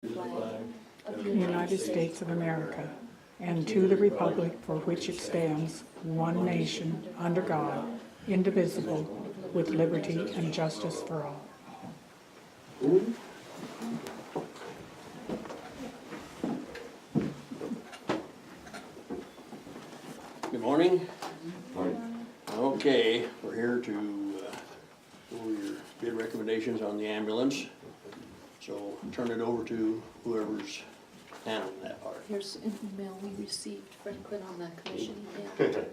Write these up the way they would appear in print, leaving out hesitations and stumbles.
flag of the United States of America, and to the republic for which it stands, one nation, under God, indivisible, with liberty and justice for all. Good morning. Okay, we're here to go over your bid recommendations on the ambulance. So turn it over to whoever's handling that part. Here's an email we received, Franklin, on the commission email.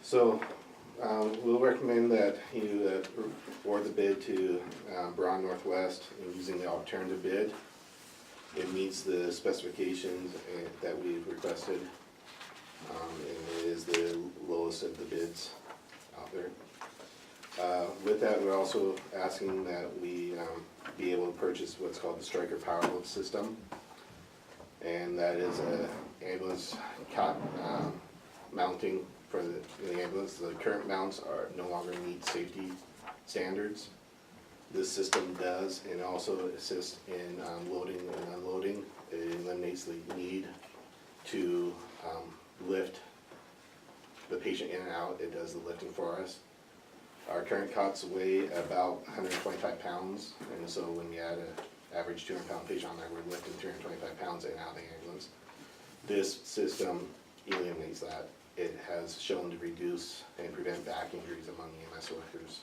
So, we'll recommend that you award the bid to Braun Northwest using the alternative bid. It meets the specifications that we've requested, and it is the lowest of the bids out there. With that, we're also asking that we be able to purchase what's called the Stryker Power Lift System. And that is a ambulance cot mounting for the ambulance. The current mounts are no longer meet safety standards. This system does, and also assists in loading and unloading. It eliminates the need to lift the patient in and out. It does the lifting for us. Our current cots weigh about 125 pounds, and so when you add an average 200-pound patient on there, we're lifting 325 pounds in and out of the ambulance. This system eliminates that. It has shown to reduce and prevent back injuries among EMS workers.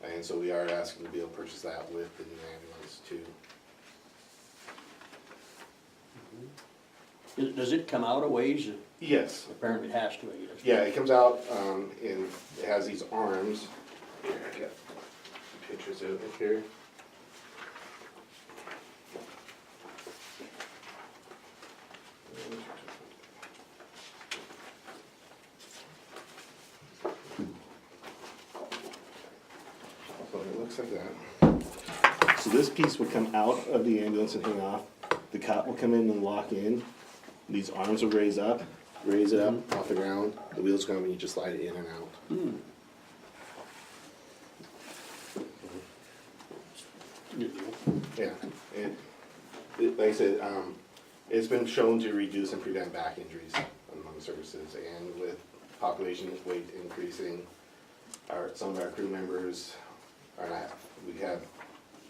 And so we are asking to be able to purchase that with the new ambulance too. Does it come out a ways? Yes. Apparently it has to, I guess. Yeah, it comes out and it has these arms. Here, I got pictures of it here. So it looks like that. So this piece would come out of the ambulance and hang off. The cot will come in and lock in. These arms will raise it up off the ground. The wheels come and you just slide it in and out. Good deal. Yeah, like I said, it's been shown to reduce and prevent back injuries among services, and with population weight increasing, some of our crew members are not, we have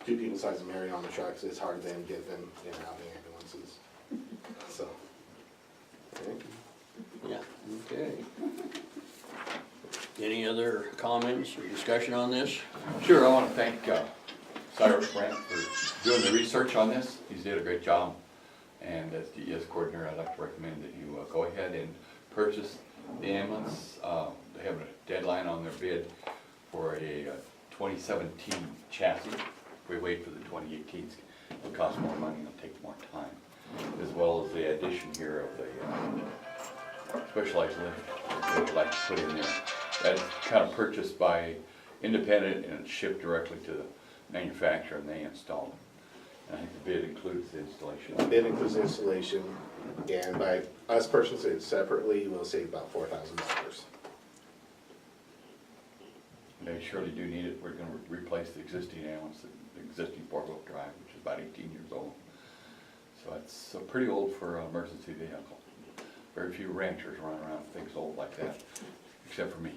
2 people the size of Mary on the trucks. It's hard to then get them in and out of the ambulances, so. Okay. Yeah, okay. Any other comments or discussion on this? Sure, I want to thank Cyrus Brent for doing the research on this. He's did a great job. And as DES coordinator, I'd like to recommend that you go ahead and purchase the ambulance. They have a deadline on their bid for a 2017 chassis. If we wait for the 2018s, it'll cost more money, it'll take more time. As well as the addition here of the specialized lift that we'd like to put in there. That's kind of purchased by independent and it's shipped directly to the manufacturer and they install it. And I think the bid includes the installation. The bid includes the installation, and by us purchasing it separately, we'll save about $4,000. They surely do need it. We're going to replace the existing ambulance, the existing 4-wheel drive, which is about 18 years old. So it's pretty old for an emergency vehicle. Very few ranchers run around with things old like that, except for me.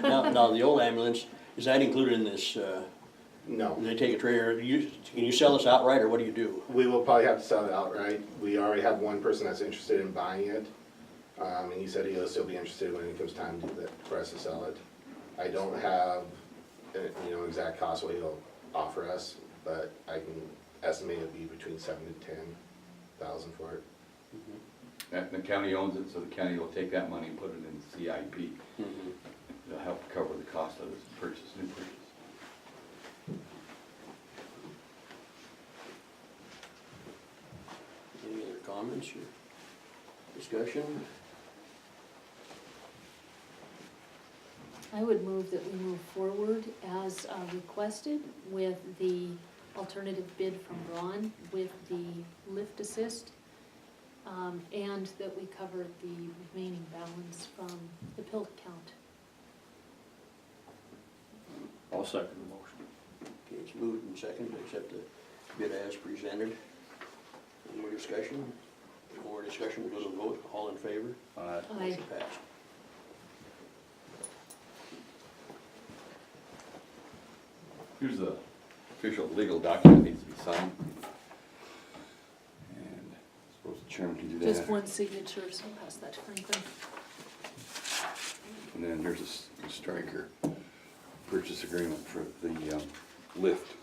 Now, the old ambulance, is that included in this? No. They take a trailer, can you sell this outright or what do you do? We will probably have to sell it outright. We already have one person that's interested in buying it. And he said he'll still be interested when it comes time for us to sell it. I don't have, exact cost what he'll offer us, but I can estimate it'll be between $7,000 to $10,000 for it. And the county owns it, so the county will take that money and put it in the CIP. It'll help cover the cost of this new purchase. Any other comments or discussion? I would move that we move forward as requested with the alternative bid from Braun with the lift assist, and that we cover the remaining balance from the pill account. I'll second the motion. Okay, It's moved and seconded to accept the bid as presented. Any more discussion? No more discussion, we'll go to vote. All in favor? Aye. Motion passed. Here's the official legal document that needs to be signed. And I suppose the chairman can do that. Just one signature, so I'll pass that to Franklin. And then here's a Stryker purchase agreement for the lift.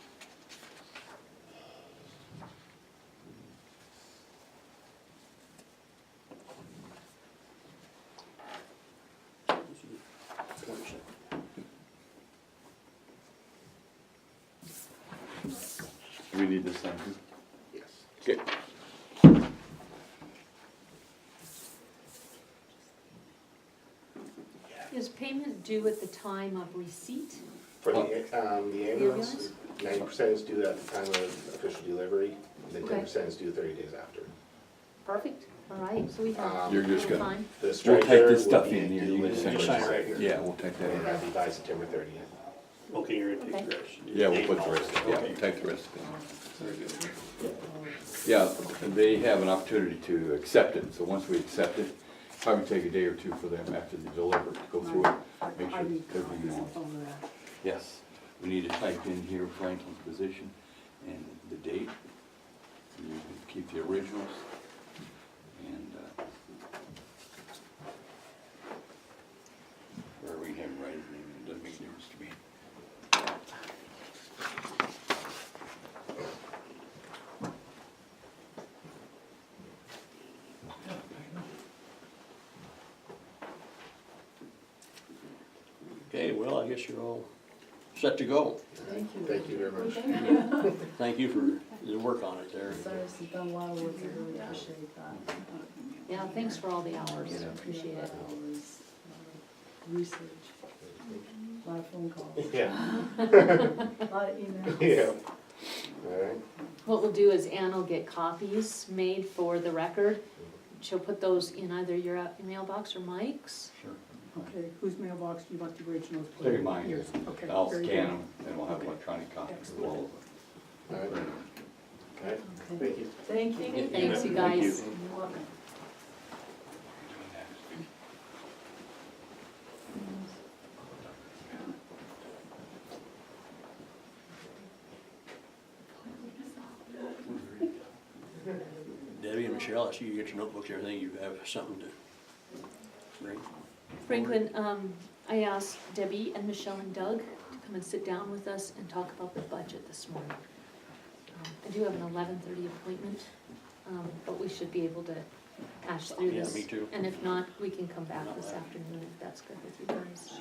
Do we need this thing too? Yes. Okay. Is payment due at the time of receipt? For the ambulance, ambulance? 90% is due at the time of official delivery, and then Okay. 10% is due 30 days after. Perfect, all right, so we have. You're just little gonna- time. The We'll Stryker take this will stuff be in here, you due can in sign Sign it. right here. Yeah, we'll take that And in. that'll be by September 30th. Okay, you're gonna take Okay. the rest. Yeah, we'll put the rest, yeah, Okay. we'll take the rest of it. Yeah, and they have an opportunity to accept it, so once we accept it, probably take a day or two for them after they deliver to go through it, make sure everything is. Yes, we need to type in here Franklin's position and the date. And you can keep the originals. And, where we have right his name, it doesn't make a difference to me. Okay, well, I guess you're all set to go. Thank you very much. Thank you for the work on it there. Cyrus has done a lot of work, I really appreciate that. Yeah, thanks for all the hours, appreciate it. Hours, research, a lot of phone calls, Yeah, a lot of emails. yeah. All right. What we'll do is Ann will get copies made for the record. She'll put those in either your mailbox or Mike's. Sure. Okay, whose mailbox do you want the originals? put Take in? mine. Yours. Okay. I'll very scan good. them and we'll have Okay. electronic copies of Excellent. all of them. All right. All right. Thank you. Thank you. Thanks, you Thank guys. you. You're welcome. Debbie and Michelle, I see you get your notebooks and everything, you have something to bring. Franklin, I asked Debbie and Michelle and Doug to come and sit down with us and talk about the budget this morning. I do have an 11:30 appointment, but we should be able to hash through Yeah, this. me too. And if not, we can come back this afternoon if that's good with you guys.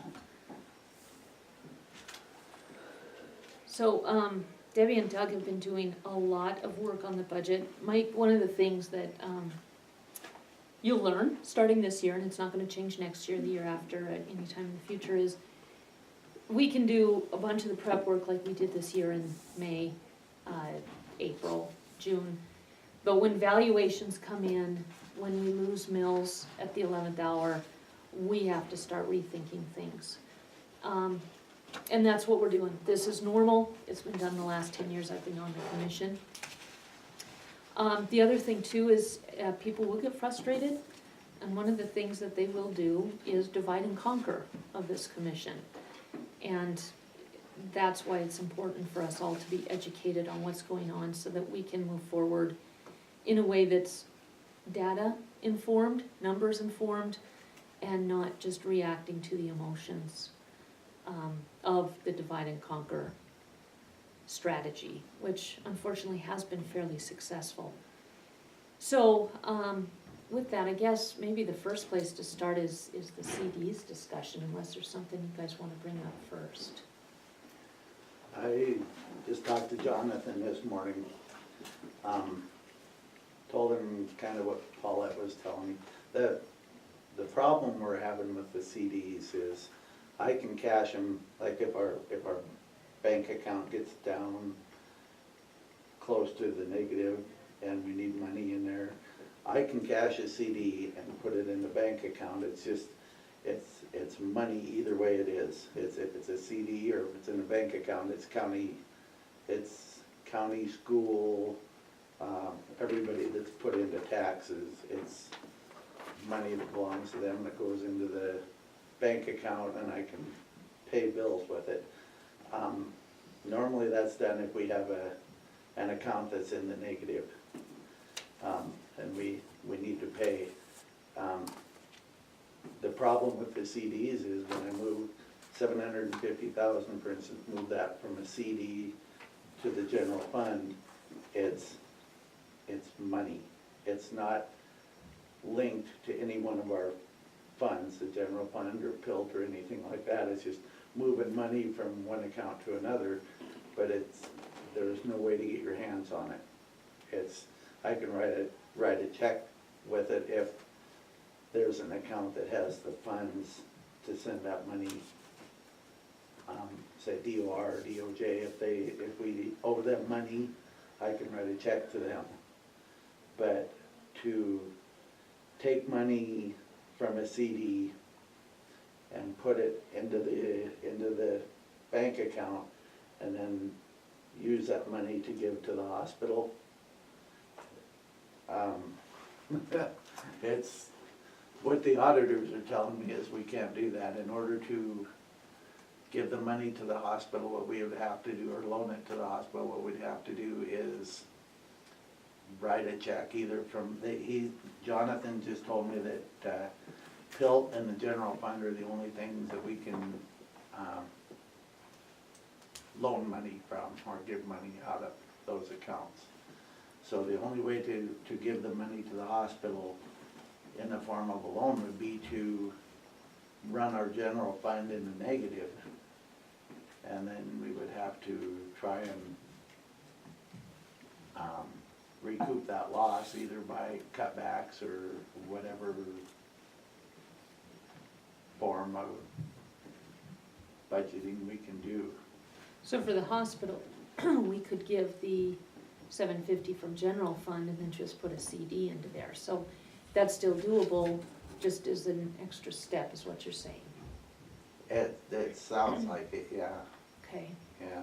So, Debbie and Doug have been doing a lot of work on the budget. Mike, one of the things that, you'll learn starting this year, and it's not gonna change next year, the year after, at any time in the future, is we can do a bunch of the prep work like we did this year in May, April, June. But when valuations come in, when we lose mills at the 11th hour, we have to start rethinking things. And that's what we're doing. This is normal. It's been done the last 10 years I've been on the commission. The other thing too is, people will get frustrated, and one of the things that they will do is divide and conquer of this commission. And that's why it's important for us all to be educated on what's going on, so that we can move forward in a way that's data informed, numbers informed, and not just reacting to the emotions of the divide and conquer strategy, which unfortunately has been fairly successful. So, with that, I guess maybe the first place to start is the CDs discussion, unless there's something you guys wanna bring up first. I just talked to Jonathan this morning. Told him kind of what Paulette was telling me. The problem we're having with the CDs is I can cash them, like if our bank account gets down close to the negative and we need money in there, I can cash a CD and put it in the bank account. It's just, it's money either way it is. If it's a CD or if it's in a bank account, it's county it's county, school, everybody that's put into taxes, it's money that belongs to them that goes into the bank account and I can pay bills with it. Normally that's done if we have an account that's in the negative, and we need to pay. The problem with the CDs is when I move $750,000, for instance, move that from a CD to the general fund, it's money. It's not linked to any one of our funds, the general fund or PILT or anything like that. It's just moving money from one account to another, but there's no way to get your hands on it. I can write a check with it if there's an account that has the funds to send that money, say DOR or DOJ, if we owe them money, I can write a check to them. But to take money from a CD and put it into the bank account and then use that money to give to the hospital, it's, what the auditors are telling me is we can't do that. In order to give the money to the hospital, what we would have to do, or loan it to the hospital, what we'd have to do is write a check either from, Jonathan just told me that PILT and the general fund are the only things that we can loan money from or give money out of those accounts. So the only way to give the money to the hospital in the form of a loan would be to run our general fund in the negative. And then we would have to try and recoup that loss either by cutbacks or whatever form of budgeting we can do. So for the hospital, we could give the $750 from general fund and then just put a CD into there. So that's still doable, just as an extra step is what you're saying. It sounds like it, yeah, Okay. yeah.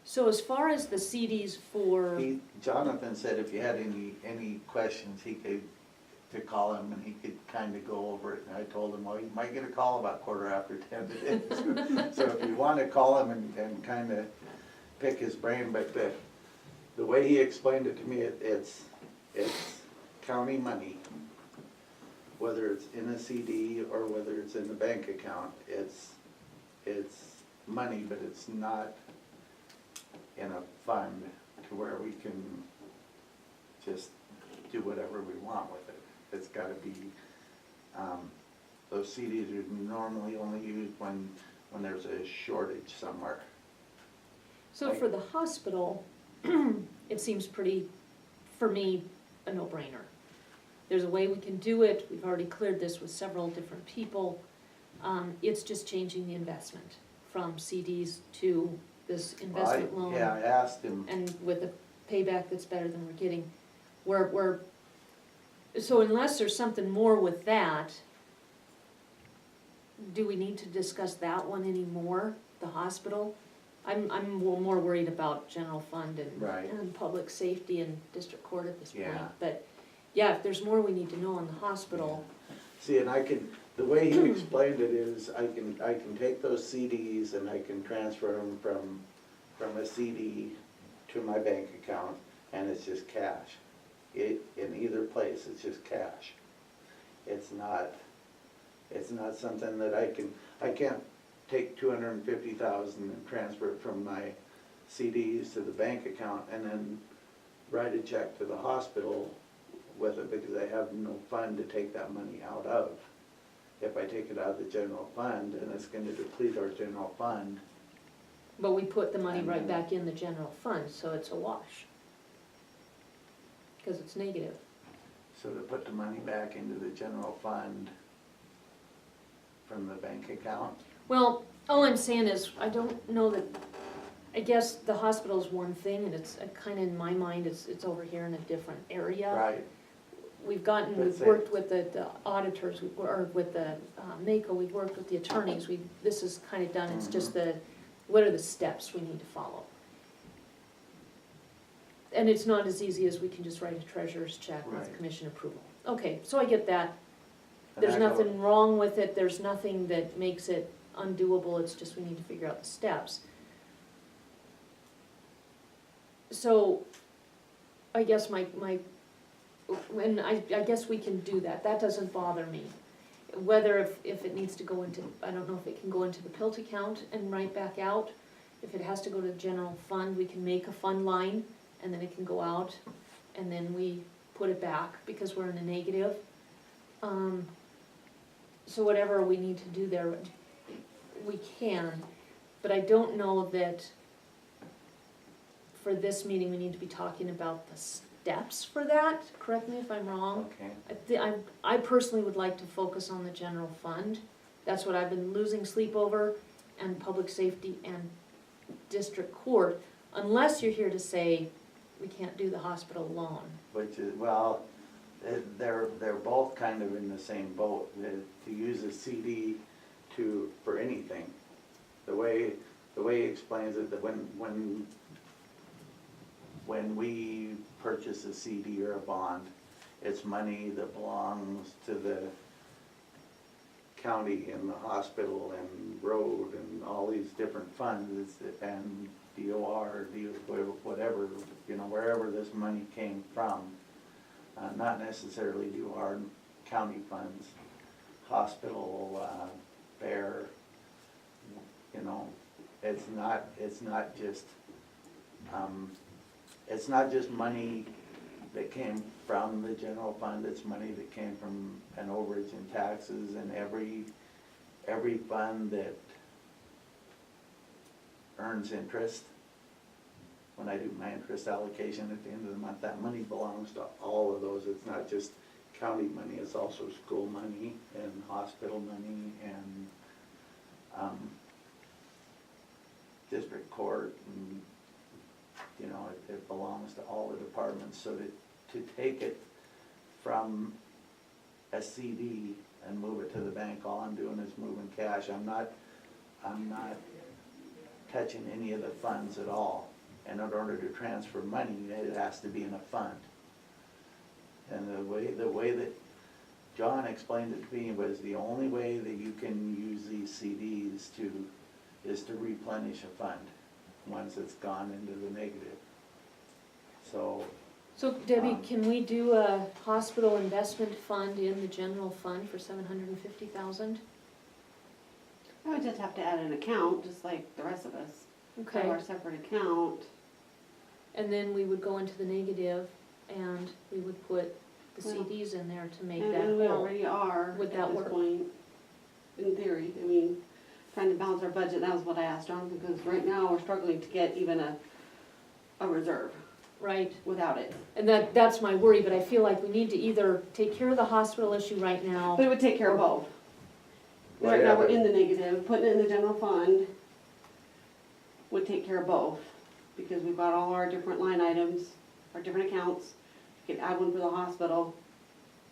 So as far as the CDs for, Jonathan said if you had any questions, he could, to call him and he could kinda go over it. And I told him, well, you might get a call about 10:15 today. So if you wanna call him and kinda pick his brain, but the way he explained it to me, it's county money. Whether it's in a CD or whether it's in the bank account, it's money, but it's not in a fund to where we can just do whatever we want with it. It's gotta be, those CDs are normally only used when there's a shortage somewhere. so for the hospital, it seems pretty, for me, a no-brainer. There's a way we can do it, we've already cleared this with several different people. It's just changing the investment from CDs to this investment loan. Yeah, I asked him, And with a payback that's better than we're getting. So unless there's something more with that, do we need to discuss that one anymore, the hospital? I'm more worried about general fund Right. and public safety and district court at this point. Yeah. But, yeah, if there's more we need to know on the hospital, see, and the way he explained it is, I can take those CDs and I can transfer them from a CD to my bank account, and it's just cash. In either place, it's just cash. It's not something that I can't take $250,000 and transfer it from my CDs to the bank account and then write a check to the hospital with it because I have no fund to take that money out of. If I take it out of the general fund, then it's gonna deplete our general fund. but we put the money right back in the general fund, so it's a wash. Cause it's negative. So to put the money back into the general fund from the bank account. Well, all I'm saying is, I don't know that, I guess the hospital's one thing, and it's kinda in my mind, it's over here in a different area. Right, We've That's worked it. with the auditors, or with the MACO, we've worked with the attorneys, this is kinda done, it's just what are the steps we need to follow? And it's not as easy as we can just write a treasurer's check with Right. commission approval. Okay, so I get that. And There's I go- nothing wrong with it, there's nothing that makes it undoable, it's just we need to figure out the steps. So, I guess and I guess we can do that, that doesn't bother me. Whether if it needs to go into, I don't know if it can go into the PILT account and write back out. If it has to go to the general fund, we can make a fund line, and then it can go out, and then we put it back, because we're in a negative. So whatever we need to do there, we can, but I don't know that for this meeting, we need to be talking about the steps for that, correct me if I'm wrong. Okay. I personally would like to focus on the general fund, that's what I've been losing sleep over, and public safety and district court, unless you're here to say, we can't do the hospital alone. Which is, well, they're both kind of in the same boat, to use a CD for anything. The way he explains it, that when we purchase a CD or a bond, it's money that belongs to the county and the hospital and road and all these different funds, and DOR, whatever, wherever this money came from. Not necessarily DOR county funds, hospital, fair, it's not just money that came from the general fund, it's money that came from an overage in taxes, and every fund that earns interest. When I do my interest allocation at the end of the month, that money belongs to all of those. It's not just county money, it's also school money and hospital money and district court, and it belongs to all the departments. So to take it from a CD and move it to the bank, all I'm doing is moving cash. I'm not touching any of the funds at all. And in order to transfer money, it has to be in a fund. And the way that John explained it to me was the only way that you can use these CDs is to replenish a fund once it's gone into the negative. So, Debbie, can we do a hospital investment fund in the general fund for $750,000? I would just have to add an account, just like the rest of us. Okay, Have our separate account. and then we would go into the negative, and we would put the Well, CDs in there to make And that we whole. already are Would at that this work? point, in theory. I mean, trying to balance our budget, that was what I asked John, because right now we're struggling to get even a reserve Right, without it. and that's my worry, but I feel like we need to either take care of the hospital issue right now. But it would take care of both. Well, Right yeah, now, we're but- in the negative, putting it in the general fund would take care of both, because we've got all our different line items, our different accounts. You could add one for the hospital,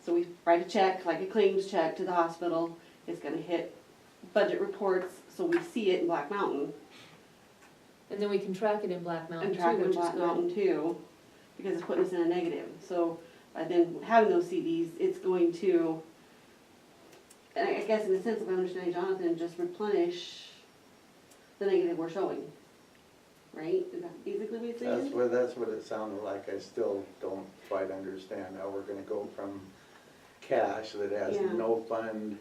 so we write a check, like a claims check to the hospital, it's gonna hit budget reports, so we see it in Black Mountain, And then we can track it in Black Mountain and too, track it in which is Black good. Mountain too, because it's putting us in a negative. So by then having those CDs, it's going to, and I guess in the sense of understanding Jonathan, just replenish the negative we're showing. Right? Is that basically what he's saying? That's what it sounded like. I still don't quite understand how we're gonna go from cash that has Yeah. no fund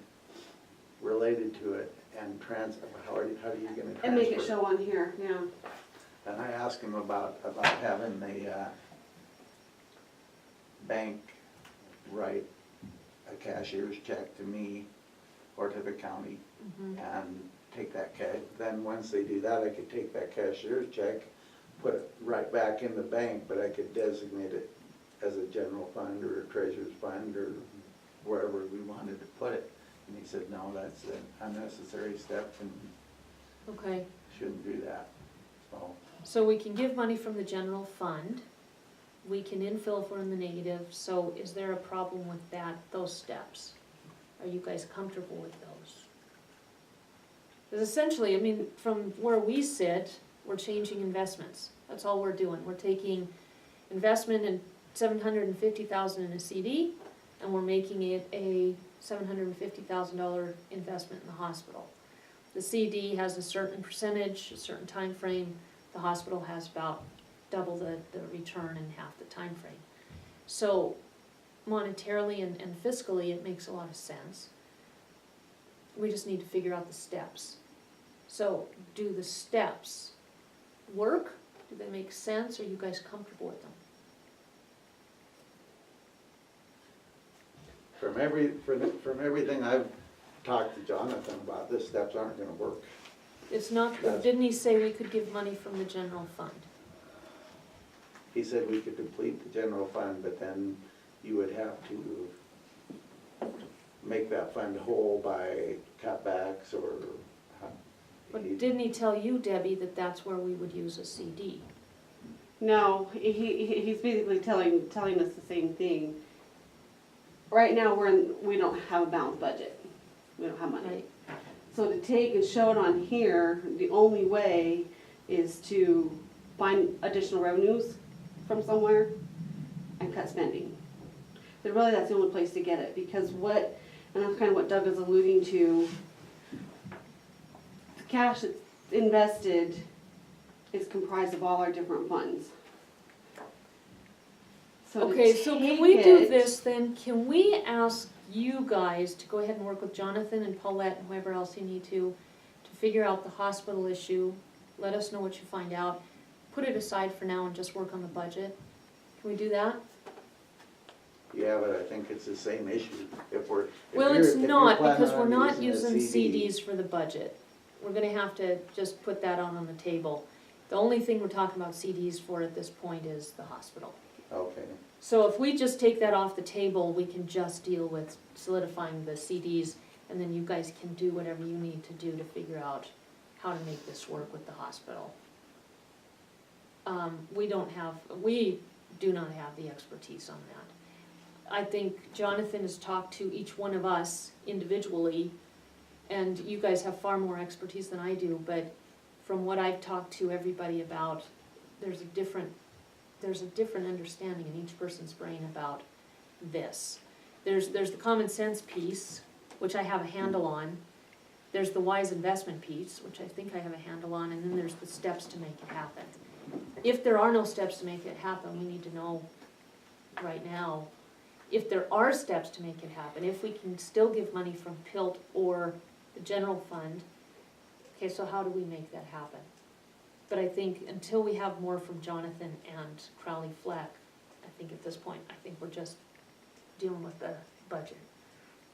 related to it and transfer, how are you gonna transfer? And make it show on here, yeah. And I asked him about having the bank write a cashier's check to me or to the county Mhm. and take that cash. Then once they do that, I could take that cashier's check, put it right back in the bank, but I could designate it as a general fund or a treasurer's fund or wherever we wanted to put it. And he said, no, that's an unnecessary step and Okay, shouldn't do that. so we can give money from the general fund, we can infill if we're in the negative, so is there a problem with those steps? Are you guys comfortable with those? Because essentially, I mean, from where we sit, we're changing investments, that's all we're doing, we're taking investment in $750,000 in a CD, and we're making it a $750,000 investment in the hospital. The CD has a certain percentage, a certain time frame. The hospital has about double the return in half the time frame. So monetarily and fiscally, it makes a lot of sense. We just need to figure out the steps. So do the steps work? Do they make sense? Are you guys comfortable with them? From everything I've talked to Jonathan about, the steps aren't gonna work. It's not, didn't he say we could give money from the general fund? He said we could deplete the general fund, but then you would have to make that fund whole by cutbacks or. But didn't he tell you, Debbie, that that's where we would use a CD? No, he's basically telling us the same thing. Right now, we don't have a balanced budget. We don't have money. Right. So to take and show it on here, the only way is to find additional revenues from somewhere and cut spending. But really, that's the only place to get it, because and that's kind of what Doug is alluding to, the cash that's invested is comprised of all our different funds. So to Okay, so can take we do it- this then? Can we ask you guys to go ahead and work with Jonathan and Paulette and whoever else you need to figure out the hospital issue? Let us know what you find out. Put it aside for now and just work on the budget. Can we do that? Yeah, but I think it's the same issue. Well, it's if you're not, planning because we're on not using a using CD, CDs for the budget. We're gonna have to just put that on the table. The only thing we're talking about CDs for at this point is the hospital. Okay, So if we just take that off the table, we can just deal with solidifying the CDs, and then you guys can do whatever you need to do to figure out how to make this work with the hospital. We do not have the expertise on that. I think Jonathan has talked to each one of us individually, and you guys have far more expertise than I do, but from what I've talked to everybody about, there's a different understanding in each person's brain about this. There's the common sense piece, which I have a handle on. There's the wise investment piece, which I think I have a handle on, and then there's the steps to make it happen. If there are no steps to make it happen, we need to know right now. If there are steps to make it happen, if we can still give money from PILT or the general fund, okay, so how do we make that happen? But I think until we have more from Jonathan and Crowley Fleck, I think at this point, I think we're just dealing with the budget,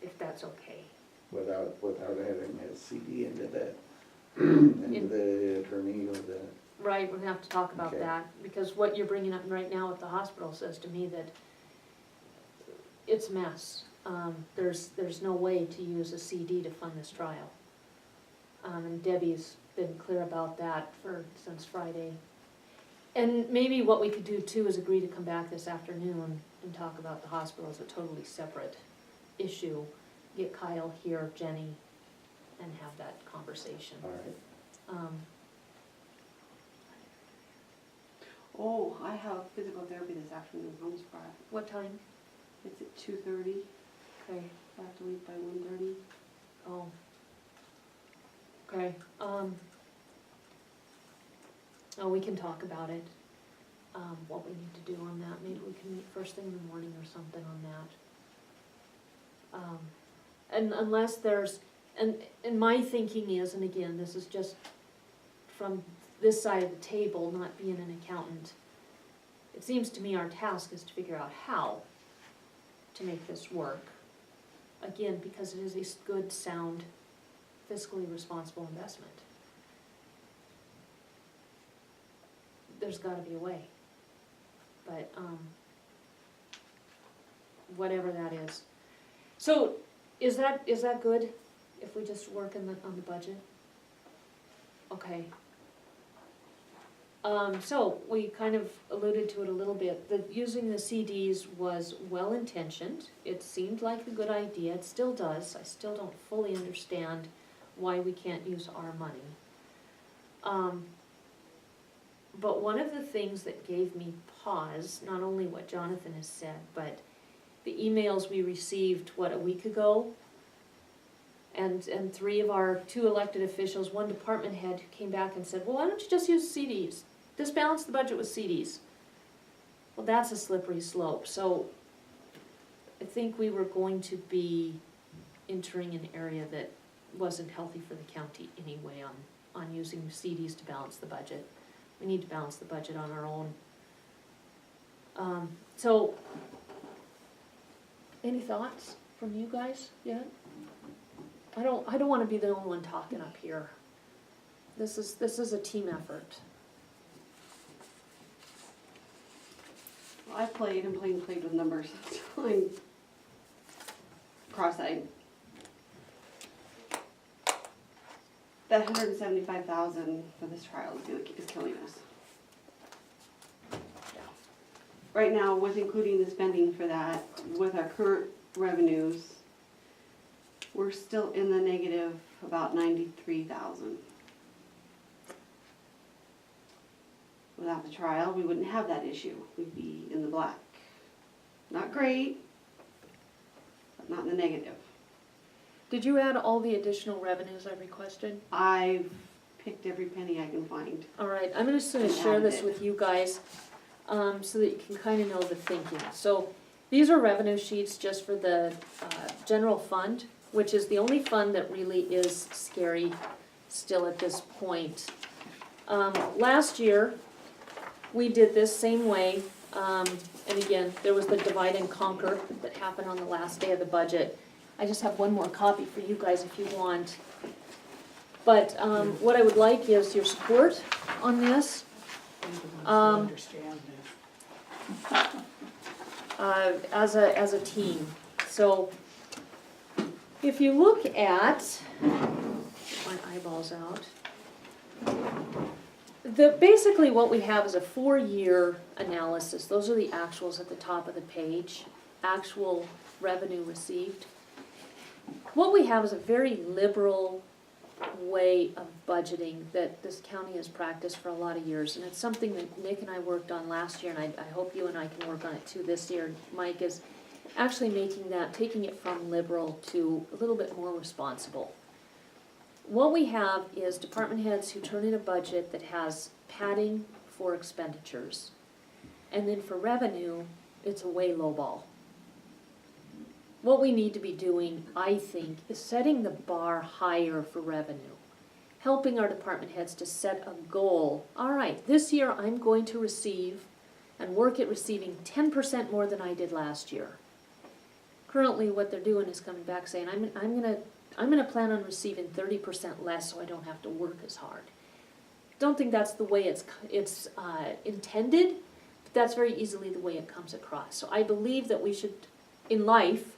if that's okay. without having a CD into the attorney or the. Right, we're gonna have to talk about Okay. that, because what you're bringing up right now at the hospital says to me that it's a mess. There's no way to use a CD to fund this trial. And Debbie's been clear about that since Friday. And maybe what we could do too is agree to come back this afternoon and talk about the hospital as a totally separate issue. Get Kyle here, Jenny, and have that conversation. All right. Oh, I have physical therapy this afternoon, home spot. What time? It's at 2:30. Okay. I have to leave by 1:30. Oh. Okay, we can talk about it, what we need to do on that, maybe we can meet first thing in the morning or something on that. And unless and my thinking is, and again, this is just from this side of the table, not being an accountant, it seems to me our task is to figure out how to make this work. Again, because it is a good, sound, fiscally responsible investment. There's gotta be a way. But, whatever that is. So, is that good, if we just work on the budget? Okay. So, we kind of alluded to it a little bit, that using the CDs was well-intentioned, it seemed like a good idea, it still does, I still don't fully understand why we can't use our money. But one of the things that gave me pause, not only what Jonathan has said, but the emails we received, a week ago? And three of our 2 elected officials, 1 department head, who came back and said, well, why don't you just use CDs? Just balance the budget with CDs. Well, that's a slippery slope, so I think we were going to be entering an area that wasn't healthy for the county anyway on using CDs to balance the budget. We need to balance the budget on our own. So, any thoughts from you guys yet? I don't wanna be the only one talking up here. This is a team effort. Well, I've played with numbers, so I'm cross-eyed. That $175,000 for this trial is killing us. Right now, with including the spending for that, with our current revenues, we're still in the negative about 93,000. Without the trial, we wouldn't have that issue. We'd be in the black. Not great, but not in the negative. Did you add all the additional revenues I requested? I've picked every penny I can find. All right, I'm just gonna share this with you guys, so that you can kinda know the thinking. So, these are revenue sheets just for the, general fund, which is the only fund that really is scary still at this point. Last year, we did this same way, and again, there was the divide and conquer that happened on the last day of the budget. I just have one more copy for you guys if you want. But, what I would like is your support on this. Understand this. As a team. So, if you look at, get my eyeballs out. Basically what we have is a 4-year analysis. Those are the actuals at the top of the page, actual revenue received. What we have is a very liberal way of budgeting that this county has practiced for a lot of years, and it's something that Nick and I worked on last year, and I hope you and I can work on it too this year. Mike is actually taking it from liberal to a little bit more responsible. What we have is department heads who turn in a budget that has padding for expenditures, and then for revenue, it's a way low ball. What we need to be doing, I think, is setting the bar higher for revenue. Helping our department heads to set a goal. All right, this year I'm going to receive and work at receiving 10% more than I did last year. Currently, what they're doing is coming back saying, I'm gonna plan on receiving 30% less so I don't have to work as hard. Don't think that's the way it's intended, but that's very easily the way it comes across. So I believe that we should, in life,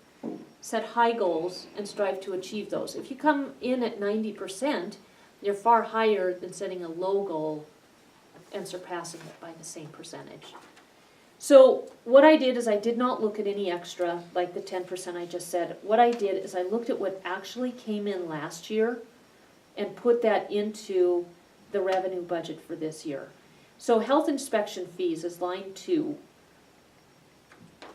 set high goals and strive to achieve those. If you come in at 90%, you're far higher than setting a low goal and surpassing it by the same percentage. So what I did is I did not look at any extra, like the 10% I just said. What I did is I looked at what actually came in last year and put that into the revenue budget for this year. So health inspection fees is line 2.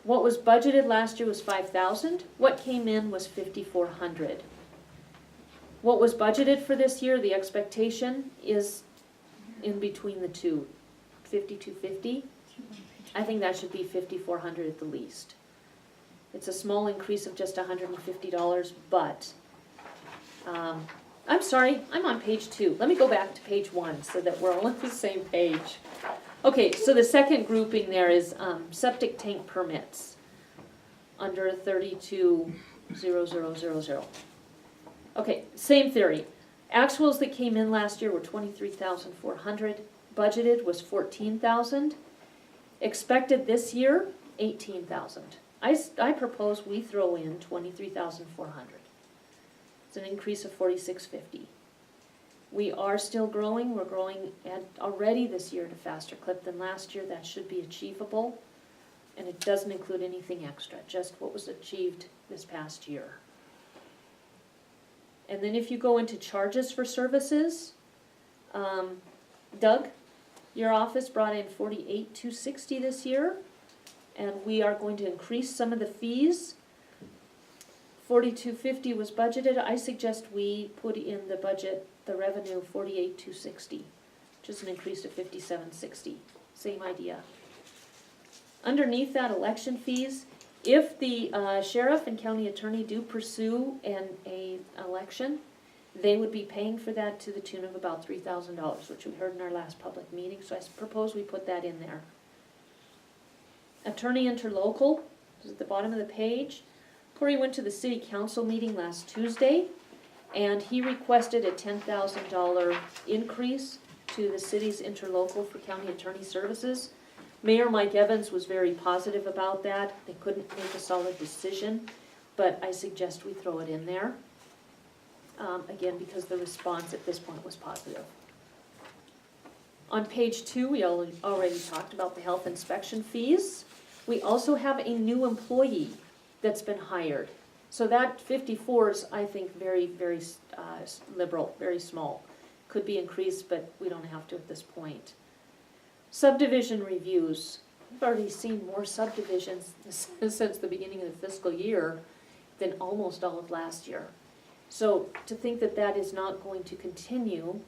What was budgeted last year was $5,000. What came in was $5,400. What was budgeted for this year, the expectation is in between the two, $5,250. I think that should be $5,400 at the least. It's a small increase of just $150, but I'm sorry, I'm on page 2. Let me go back to page 1 so that we're all on the same page. Okay, so the second grouping there is septic tank permits under 32,000. Okay, same theory. Actuals that came in last year were 23,400. Budgeted was 14,000. Expected this year, 18,000. I propose we throw in 23,400. It's an increase of 4,650. We are still growing. We're growing already this year at a faster clip than last year. That should be achievable. And it doesn't include anything extra, just what was achieved this past year. And then if you go into charges for services, Doug, Your office brought in 48,260 this year, and we are going to increase some of the fees. 4250 was budgeted. I suggest we put in the budget, the revenue 48,260, which is an increase of 5760. Same idea. Underneath that, election fees. If the sheriff and county attorney do pursue an election, they would be paying for that to the tune of about $3,000, which we heard in our last public meeting, so I propose we put that in there. Attorney interlocal is at the bottom of the page. Corey went to the city council meeting last Tuesday, and he requested a $10,000 increase to the city's interlocal for county attorney services. Mayor Mike Evans was very positive about that. They couldn't make a solid decision, but I suggest we throw it in there. Again, because the response at this point was positive. On page 2, we already talked about the health inspection fees. We also have a new employee that's been hired. So that 54 is, I think, very, very liberal, very small. Could be increased, but we don't have to at this point. Subdivision reviews. We've already seen more subdivisions since the beginning of the fiscal year than almost all of last year. So to think that that is not going to continue,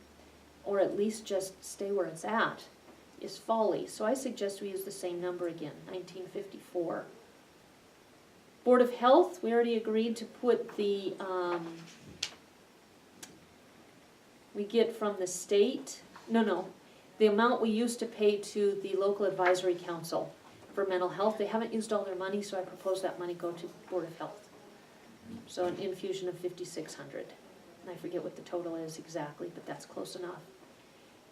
or at least just stay where it's at, is folly. So I suggest we use the same number again, 1954. Board of Health, we already agreed to put the, we get from the state, the amount we used to pay to the local advisory council for mental health. They haven't used all their money, so I propose that money go to Board of Health. So an infusion of $5,600. And I forget what the total is exactly, but that's close enough.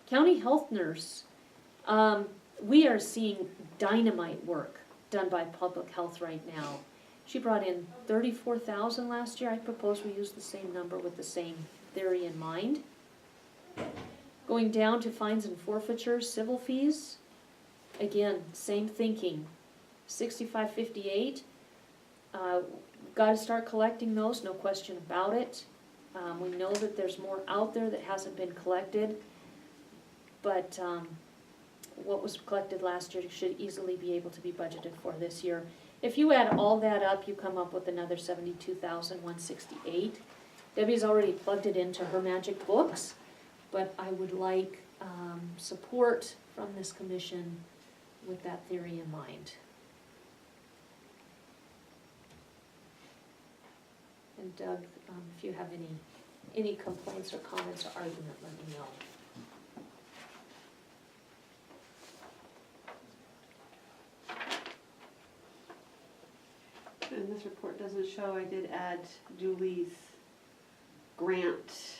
County health nurse, we are seeing dynamite work done by public health right now. She brought in $34,000 last year. I propose we use the same number with the same theory in mind. Going down to fines and forfeitures, civil fees. Again, same thinking. $65.58. Got to start collecting those, no question about it. We know that there's more out there that hasn't been collected, but what was collected last year should easily be able to be budgeted for this year. If you add all that up, you come up with another $72,168. Debbie's already plugged it into her magic books, but I would like support from this commission with that theory in mind. And Doug, if you have any complaints or comments or argument, let me know. And this report doesn't show, I did add Julie's grant,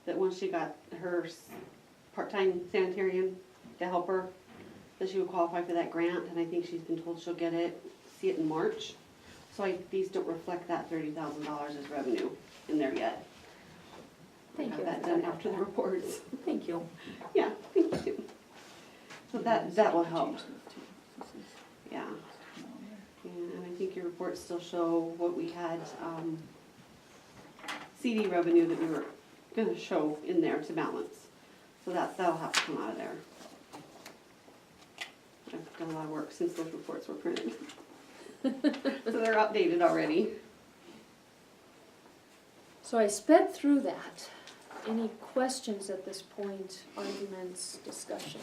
that once she got her part-time sanitarian to help her, that she would qualify for that grant, and I think she's been told she'll see it in March. So these don't reflect that $30,000 as revenue in there yet. Thank you. Have that done after the reports. Thank you. Yeah, thank you. So that will help. Yeah. And I think your reports still show what we had, CD revenue that we were gonna show in there to balance. So that'll have to come out of there. I've done a lot of work since those reports were printed. So they're updated already. So I sped through that. Any questions at this point, arguments, discussion?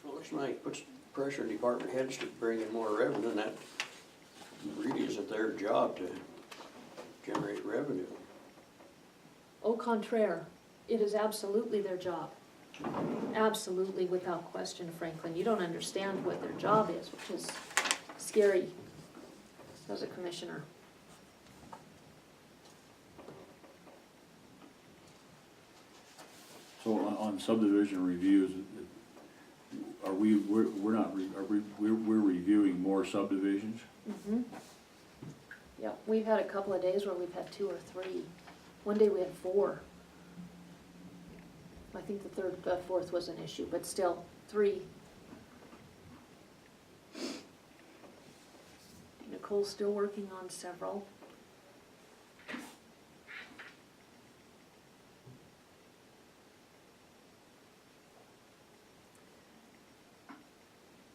Well, looks like it puts pressure on department heads to bring in more revenue, and that really isn't their job to generate revenue. Au contraire, it is absolutely their job. Absolutely, without question, Franklin. You don't understand what their job is, which is scary as a commissioner. So on subdivision reviews, we're reviewing more subdivisions? Mm-hmm. Yeah, we've had a couple of days where we've had 2 or 3. One day we had 4. I think the fourth was an issue, but still, 3 Nicole's still working on several.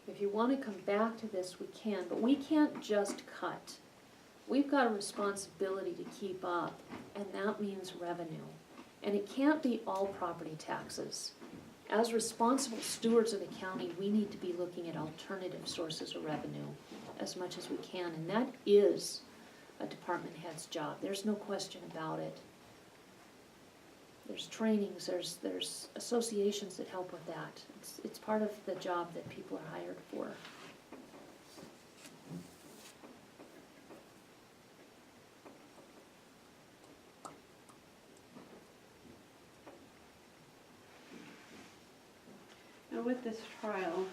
If you wanna come back to this, we can, but we can't just cut. We've got a responsibility to keep up, and that means revenue. And it can't be all property taxes. As responsible stewards of the county, we need to be looking at alternative sources of revenue as much as we can, and that is a department head's job. There's no question about it. There's trainings, there's associations that help with that. It's part of the job that people are hired for. Now with this trial,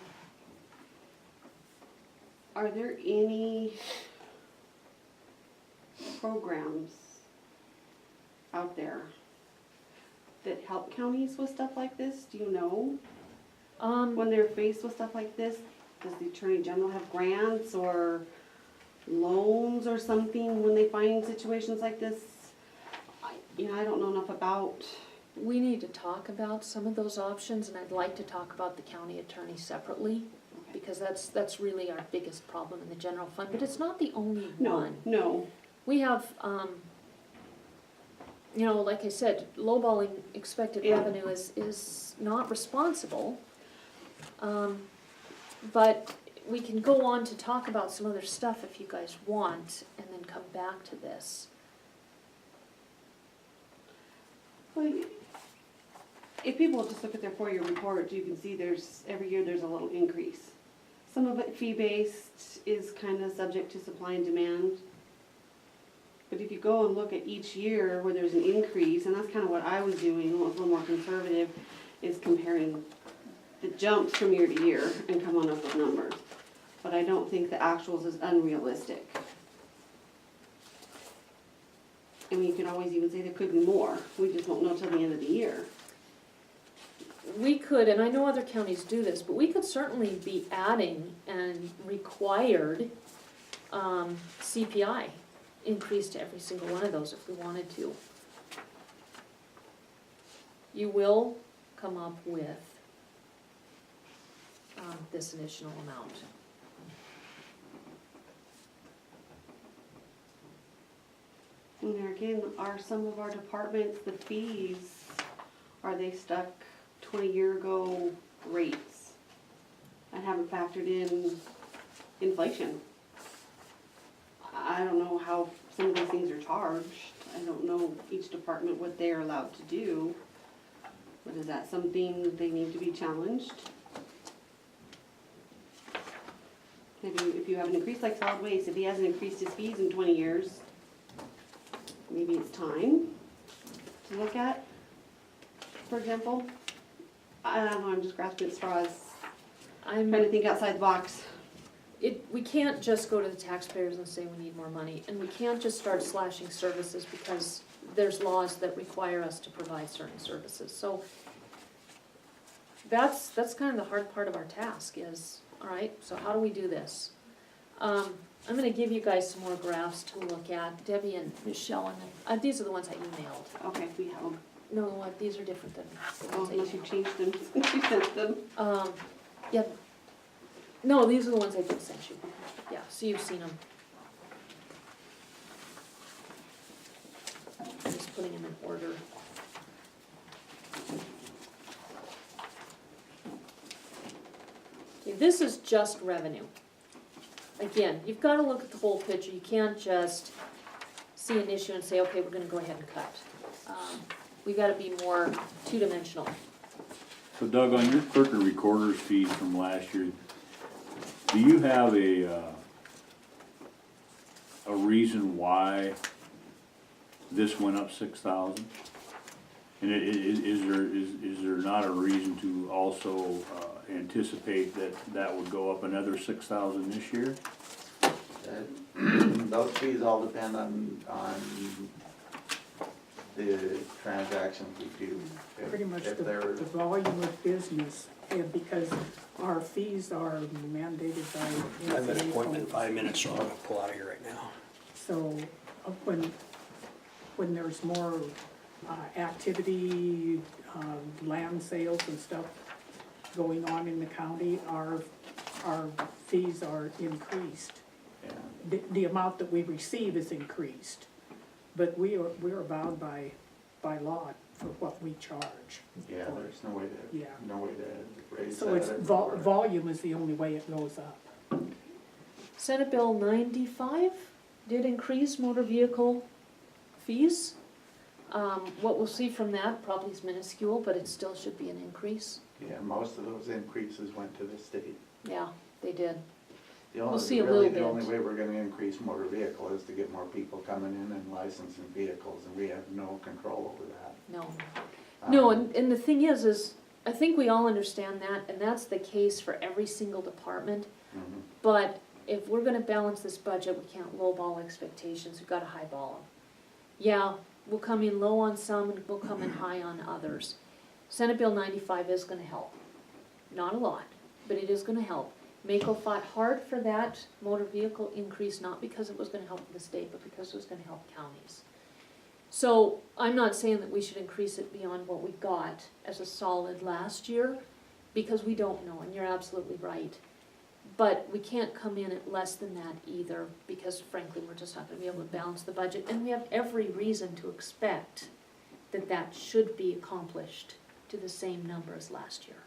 are there any programs out there that help counties with stuff like this? Do you know? When they're faced with stuff like this, does the Attorney General have grants or loans or something when they find situations like this? I don't know enough about. We need to talk about some of those options, and I'd like to talk about the county attorney separately, because that's really our biggest problem in the general fund, but it's not the only one. No. We have, like I said, lowballing expected Yeah. revenue is not responsible. But we can go on to talk about some other stuff if you guys want, and then come back to this. Well, if people just look at their 4-year report, you can see every year there's a little increase. Some of it fee-based is kind of subject to supply and demand. But if you go and look at each year where there's an increase, and that's kind of what I was doing, a little more conservative, is comparing the jumps from year to year and coming up with numbers. But I don't think the actuals is unrealistic. I mean, you can always even say there could be more, we just won't know till the end of the year. We could, and I know other counties do this, but we could certainly be adding and required CPI increase to every single one of those if we wanted to. You will come up with this additional amount. And there again, are some of our departments, the fees, are they stuck 20-year ago rates? I haven't factored in inflation. I don't know how some of these things are charged. I don't know each department what they're allowed to do. But is that something that they need to be challenged? Maybe if you have an increase like solid waste, if he hasn't increased his fees in 20 years, maybe it's time to look at, for example. I don't know, I'm just grasping at straws, trying to think outside the box. We can't just go to the taxpayers and say we need more money, and we can't just start slashing services because there's laws that require us to provide certain services. So that's kind of the hard part of our task is, all right, so how do we do this? I'm gonna give you guys some more graphs to look at, Debbie and Michelle, and these are the ones I emailed. Okay, we have them. No, what, these are different than the Oh, ones I unless you emailed. changed them, you sent them. Yeah, no, these are the ones I did send you, yeah, so you've seen them. I'm just putting them in order. Okay, this is just revenue. Again, you've gotta look at the whole picture, you can't just see an issue and say, okay, we're gonna go ahead and cut. We gotta be more two-dimensional. So Doug, on your clerk and recorder's fees from last year, do you have a reason why this went up 6,000? And is there not a reason to also anticipate that would go up another 6,000 this year? Those fees all depend on the transactions we do. Pretty much If the they're, volume of business and because our fees are mandated by. I have an appointment in 5 minutes, so I'm gonna pull out of here right now. So when there's more activity, land sales and stuff going on in the county, our fees are increased. Yeah. The amount that we receive is increased, but we're bound by law for what we charge. Yeah, there's no way to, Yeah. no way to raise that. So it's anymore. volume is the only way it goes up. Senate Bill 95 did increase motor vehicle fees. What we'll see from that probably is minuscule, but it still should be an increase. Yeah, most of those increases went to the state. Yeah, they did. The We'll only, see a really, little the only bit. way we're gonna increase motor vehicle is to get more people coming in and licensing vehicles, and we have no control over that. No. No, Um, and the thing is I think we all understand that, and that's the case for every single department. mhm. But if we're gonna balance this budget, we can't lowball expectations, we've gotta highball them. Yeah, we'll come in low on some and we'll come in high on others. Senate Bill 95 is gonna help. Not a lot, but it is gonna help. Mako fought hard for that motor vehicle increase, not because it was gonna help the state, but because it was gonna help counties. So I'm not saying that we should increase it beyond what we got as a solid last year, because we don't know, and you're absolutely right. But we can't come in at less than that either, because frankly, we're just not gonna be able to balance the budget, and we have every reason to expect that that should be accomplished to the same number as last year.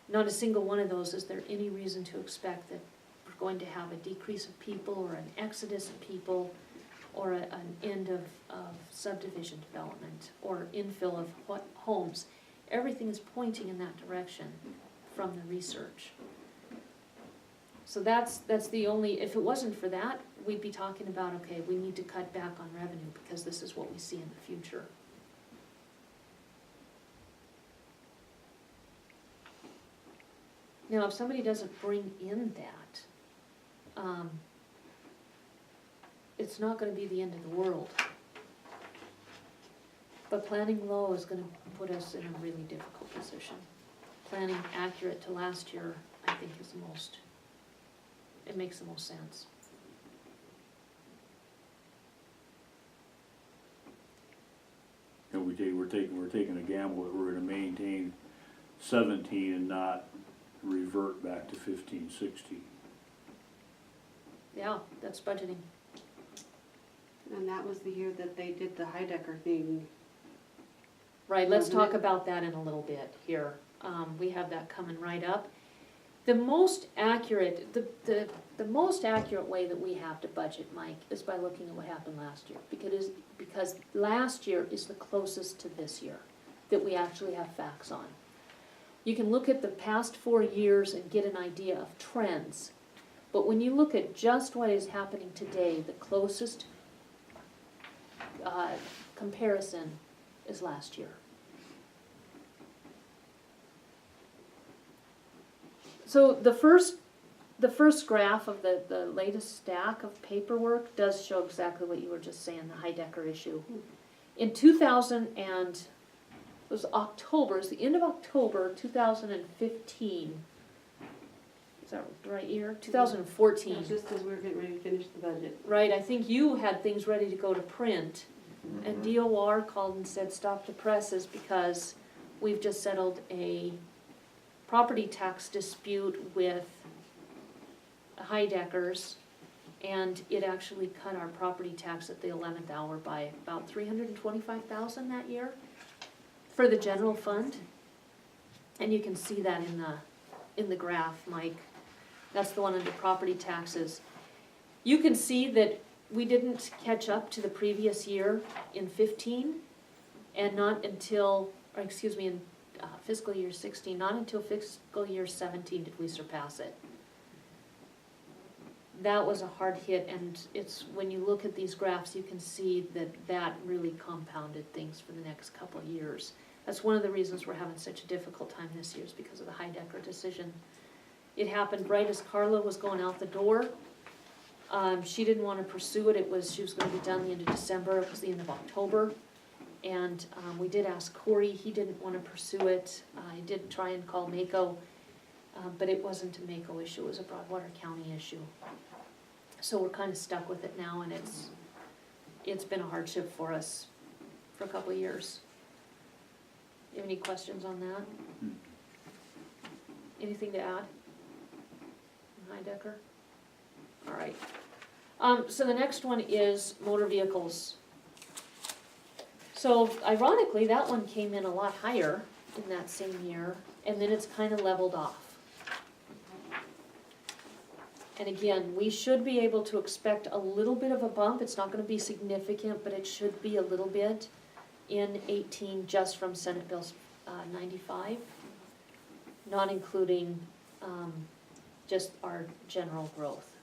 Not a single one of those is there any reason to expect that we're going to have a decrease of people, or an exodus of people, or an end of subdivision development, or infill of homes. Everything is pointing in that direction from the research. So that's the only, if it wasn't for that, we'd be talking about, okay, we need to cut back on revenue because this is what we see in the future. Now, if somebody doesn't bring in that, it's not gonna be the end of the world. But planning low is gonna put us in a really difficult position. Planning accurate to last year, I think, is the most, it makes the most sense. And we're taking a gamble that we're gonna maintain 17 and not revert back to 15, 16. Yeah, that's budgeting. And that was the year that they did the Heidecker thing. Right, let's Wasn't talk it? about that in a little bit here. We have that coming right up. The most accurate, the most accurate way that we have to budget, Mike, is by looking at what happened last year. Because last year is the closest to this year that we actually have facts on. You can look at the past 4 years and get an idea of trends. But when you look at just what is happening today, the closest comparison is last year. So the first graph of the latest stack of paperwork does show exactly what you were just saying, the Heidecker issue. In 2000 and, it was October, it's the end of October 2015. Is that the right year? 2014. That's just as we were getting ready to finish the budget. Right, I think you had things ready to go to print, and DOR called and said, stop the presses, because we've just settled a property tax dispute with Heideckers, and it actually cut our property tax at the 11th hour by about $325,000 that year for the general fund. And you can see that in the graph, Mike. That's the one under property taxes. You can see that we didn't catch up to the previous year in 15, and not until, or excuse me, in fiscal year 16, not until fiscal year 17 did we surpass it. That was a hard hit, and it's, when you look at these graphs, you can see that really compounded things for the next couple of years. That's one of the reasons we're having such a difficult time this year, is because of the Heidecker decision. It happened right as Carla was going out the door. She didn't want to pursue it. She was going to be done the end of December. It was the end of October. And we did ask Corey, he didn't want to pursue it. I did try and call Mako, but it wasn't a Mako issue, it was a Broadwater County issue. So we're kind of stuck with it now, and it's been a hardship for us for a couple of years. You have any questions on that? Anything to add? Heidecker? All right. So the next one is motor vehicles. So ironically, that one came in a lot higher in that same year, and then it's kind of leveled off. And again, we should be able to expect a little bit of a bump. It's not gonna be significant, but it should be a little bit in 18 just from Senate Bill 95, not including just our general growth.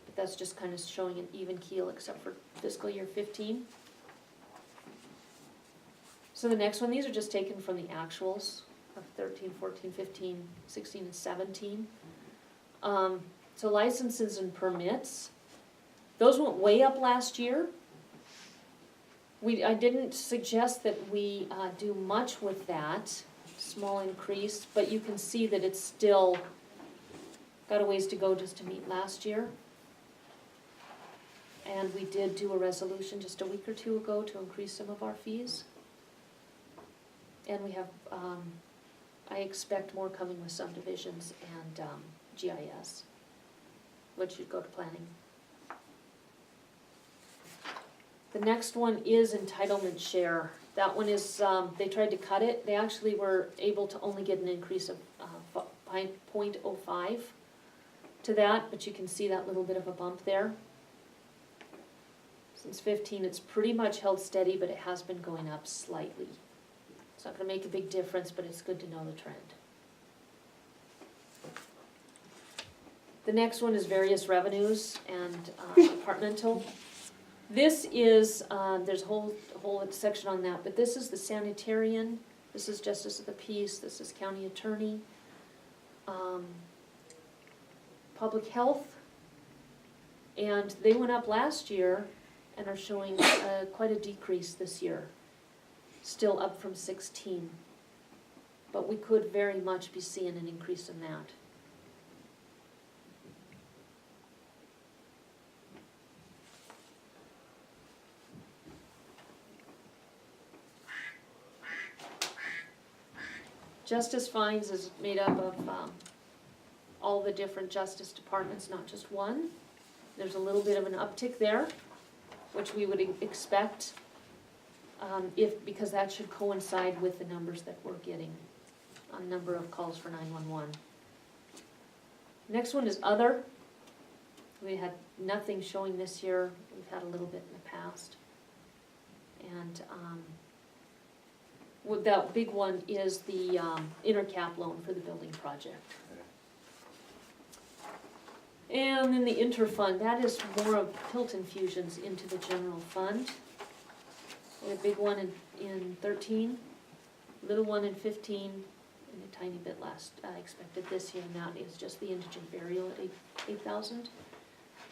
But that's just kind of showing an even keel except for fiscal year 15. So the next one, these are just taken from the actuals of 13, 14, 15, 16, and 17. So licenses and permits, those went way up last year. I didn't suggest that we do much with that, small increase, but you can see that it's still got a ways to go just to meet last year. And we did do a resolution just a week or two ago to increase some of our fees. And we have, I expect more coming with subdivisions and GIS, which should go to planning. The next one is entitlement share. That one is, they tried to cut it. They actually were able to only get an increase of 0.05 to that, but you can see that little bit of a bump there. Since 15, it's pretty much held steady, but it has been going up slightly. It's not gonna make a big difference, but it's good to know the trend. The next one is various revenues and departmental. This is, there's a whole section on that, but this is the sanitarian, this is justice of the peace, this is county attorney, public health, and they went up last year and are showing quite a decrease this year, still up from 16. But we could very much be seeing an increase in that. Justice fines is made up of all the different justice departments, not just one. There's a little bit of an uptick there, which we would expect because that should coincide with the numbers that we're getting on number of calls for 911. Next one is other. We had nothing showing this year. We've had a little bit in the past. And that big one is the intercap loan for the building project. And then the interfund, that is more of Hilton fusions into the general fund. We had a big one in 13, little one in 15, and a tiny bit expected this year, and that is just the indigent burial at 8,000.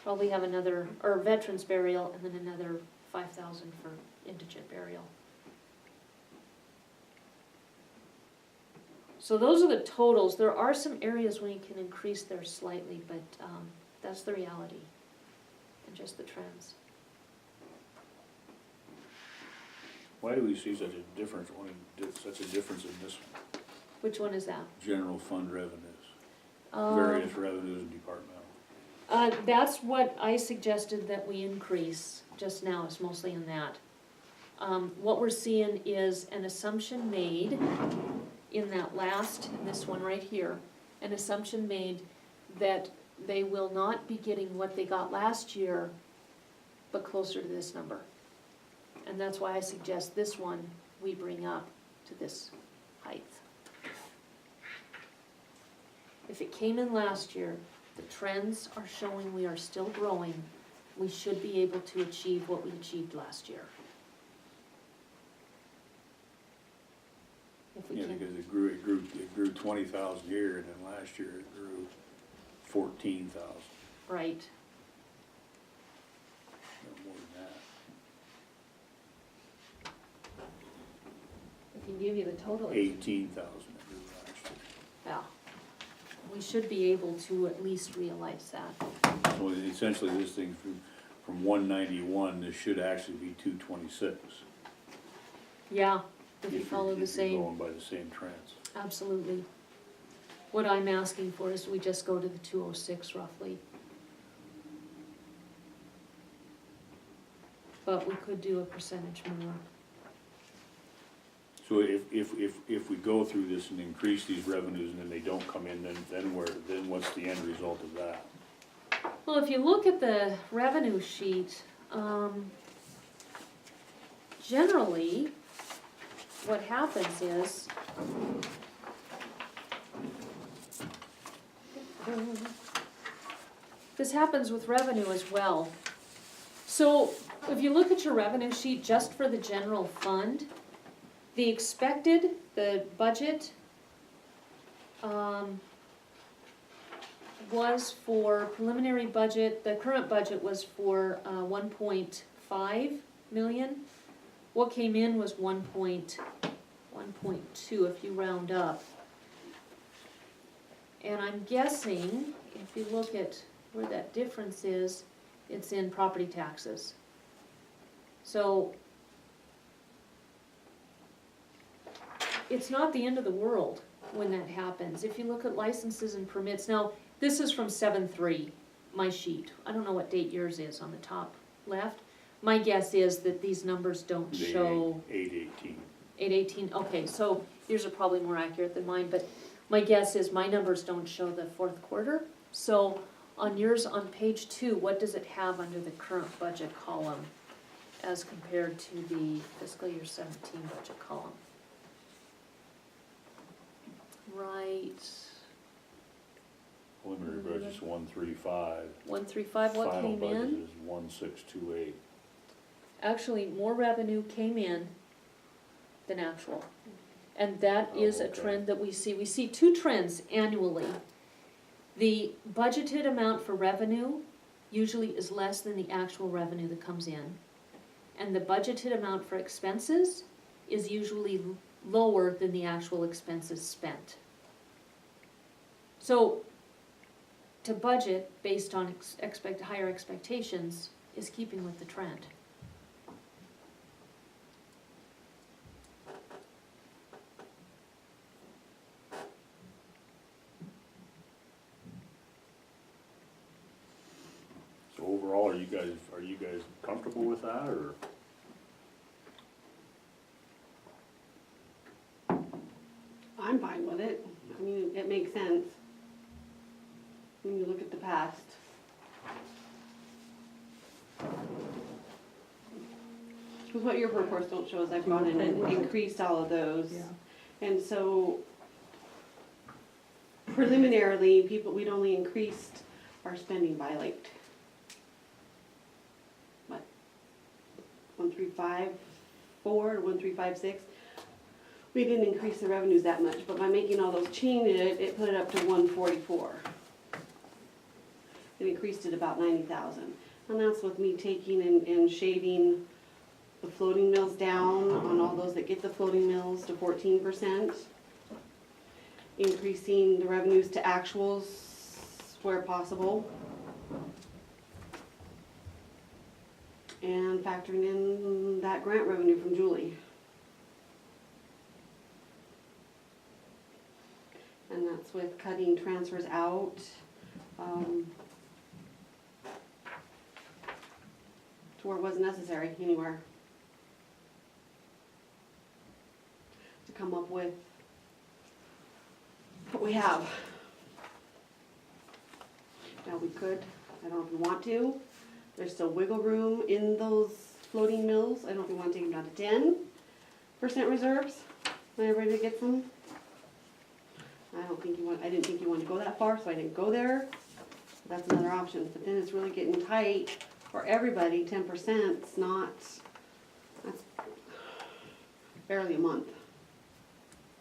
Probably have another, or veterans burial, and then another 5,000 for indigent burial. So those are the totals. There are some areas where you can increase there slightly, but that's the reality and just the trends. Why do we see such a difference, such a difference in this Which one is that? general fund revenues? Various revenues and departmental. That's what I suggested that we increase just now, is mostly in that. What we're seeing is an assumption made in that last, this one right here, an assumption made that they will not be getting what they got last year, but closer to this number. And that's why I suggest this one we bring up to this height. If it came in last year, the trends are showing we are still growing, we should be able to achieve what we achieved last year. If we Yeah, can. because it grew 20,000 a year, and then last year it grew 14,000. Right. can give you the total. 18,000. Yeah. We should be able to at least realize that. So essentially, this thing from 191, this should actually be 226. Yeah, if you follow the If you're same, going by the same trends. absolutely. What I'm asking for is we just go to the 206 roughly. But we could do a percentage more. So if we go through this and increase these revenues and then they don't come in, then what's the end result of that? Well, if you look at the revenue sheet, generally, what happens is, this happens with revenue as well. So, if you look at your revenue sheet just for the general fund, the budget, was for preliminary budget, the current budget was for 1.5 million. What came in was 1.2 if you round up. And I'm guessing, if you look at where that difference is, it's in property taxes. So, it's not the end of the world when that happens. If you look at licenses and permits, now, this is from 7/3, my sheet. I don't know what date yours is on the top left. My guess is that these numbers don't show 818. 8/18, okay, so yours are probably more accurate than mine, but my guess is my numbers don't show the fourth quarter. So on yours, on page 2, what does it have under the current budget column as compared to the fiscal year 17 budget column? Right, Preliminary budget's 135. 135, what Final came budget in? is 1628. Actually, more revenue came in than actual. And that is a okay. trend that we see. We see two trends annually. The budgeted amount for revenue usually is less than the actual revenue that comes in. And the budgeted amount for expenses is usually lower than the actual expenses spent. So, to budget based on higher expectations is keeping with the trend. So overall, are you guys comfortable with that, or? I'm fine with it. I mean, it makes sense. When you look at the past. Because what your reports don't show is I've gone in and increased all of those. Yeah. And so preliminarily, we'd only increased our spending by like, what? 1,354 to 1,356. We didn't increase the revenues that much, but by making all those changes, it put it up to 144. It increased it about 90,000. And that's with me taking and shaving the floating mills down on all those that get the floating mills to 14%. Increasing the revenues to actuals where possible. And factoring in that grant revenue from Julie. And that's with cutting transfers out. To where it wasn't necessary anywhere. To come up with what we have. Now we could, I don't know if we want to, there's still wiggle room in those floating mills. I don't know if we want to take them down to 10% reserves when everybody gets them. I didn't think you wanted to go that far, so I didn't go there. That's another option, but then it's really getting tight for everybody. 10%'s not, that's barely a month.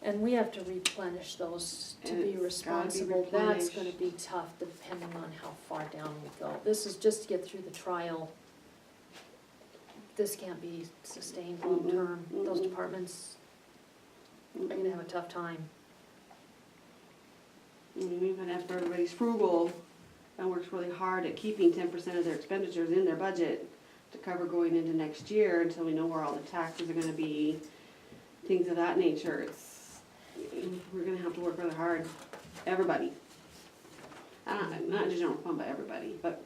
And we have to replenish those to And be it's gotta be responsible. That's replenished. gonna be tough depending on how far down we go. This is just to get through the trial. This can't be sustained long-term. Those Mm-mm. departments are gonna have a tough time. I mean, even after everybody's frugal and works really hard at keeping 10% of their expenditures in their budget to cover going into next year until we know where all the taxes are gonna be, things of that nature, we're gonna have to work really hard, everybody. Not just general fund, but everybody, but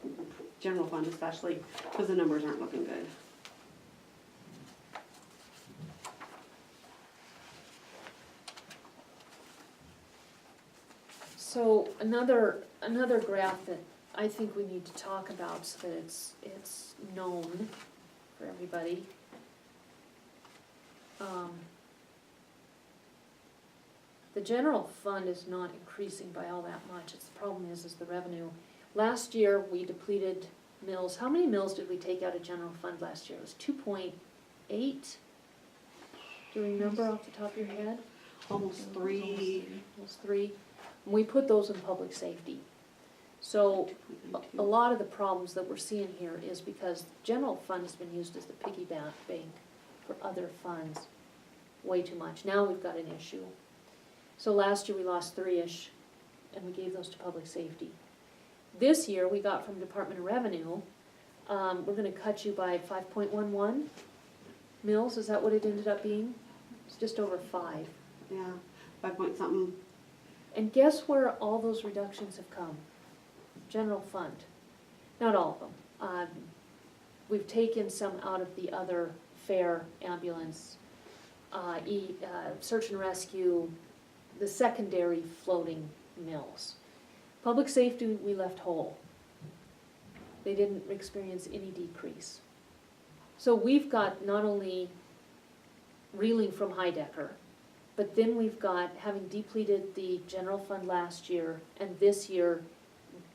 general fund especially, because the numbers aren't looking good. So another graph that I think we need to talk about so that it's known for everybody. The general fund is not increasing by all that much. The problem is the revenue. Last year, we depleted mills. How many mills did we take out of general fund last year? It was 2.8. Do you remember off the top of your head? Almost 3. Almost 3. And we put those in public safety. So a lot of the problems that we're seeing here is because general fund has been used as the piggy bank for other funds way too much. Now we've got an issue. So last year we lost 3-ish, and we gave those to public safety. This year we got from Department of Revenue, we're gonna cut you by 5.11 mills, is that what it ended up being? It's just over 5. Yeah, 5 point something. And guess where all those reductions have come? General fund. Not all of them. We've taken some out of the other fare, ambulance, search and rescue, the secondary floating mills. Public safety, we left whole. They didn't experience any decrease. So we've got not only reeling from Heidecker, but then we've got, having depleted the general fund last year, and this year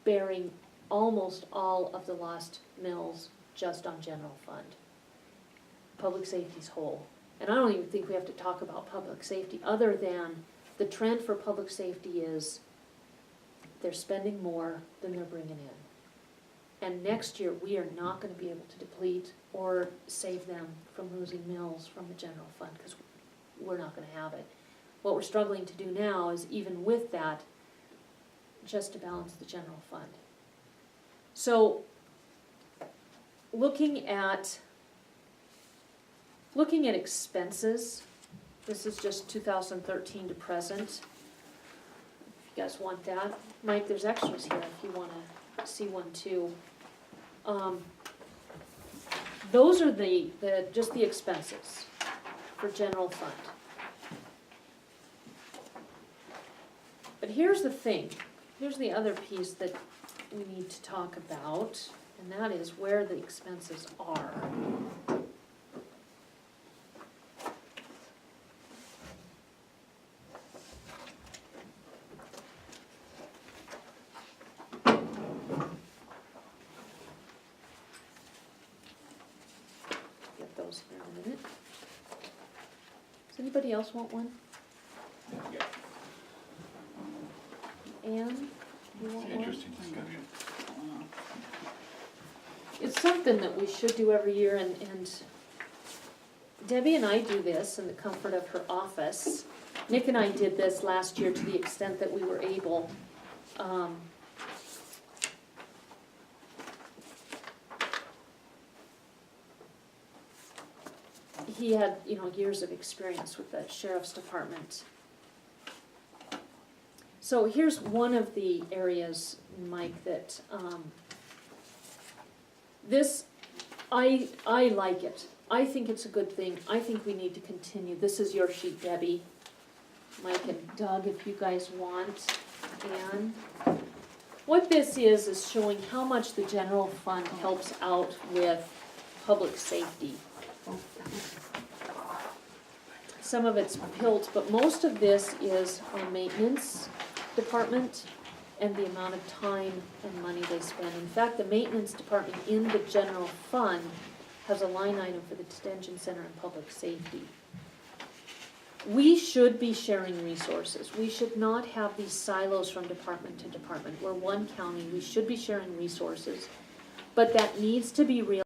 bearing almost all of the lost mills just on general fund. Public safety's whole. And I don't even think we have to talk about public safety, other than the trend for public safety is they're spending more than they're bringing in. And next year, we are not gonna be able to deplete or save them from losing mills from the general fund, because we're not gonna have it. What we're struggling to do now is, even with that, just to balance the general fund. So, looking at expenses, this is just 2013 to present. If you guys want that. Mike, there's extras here if you wanna see one too. Those are just the expenses for general fund. But here's the thing, here's the other piece that we need to talk about, and that is where the expenses are. Get those here in a minute. Does anybody else want one? Anne, you want one? Interesting discussion. It's something that we should do every year, and Debbie and I do this in the comfort of her office. Nick and I did this last year to the extent that we were able. He had, years of experience with the sheriff's department. So here's one of the areas, Mike, that, I like it. I think it's a good thing. I think we need to continue. This is your sheet, Debbie. Mike and Doug, if you guys want. Ann. What this is showing how much the general fund helps out with public safety. Some of it's PILT, but most of this is on maintenance department and the amount of time and money they spend. In fact, the maintenance department in the general fund has a line item for the detention center and public safety. We should be sharing resources. We should not have these silos from department to department. We're one county, we should be sharing resources. But that needs to be real.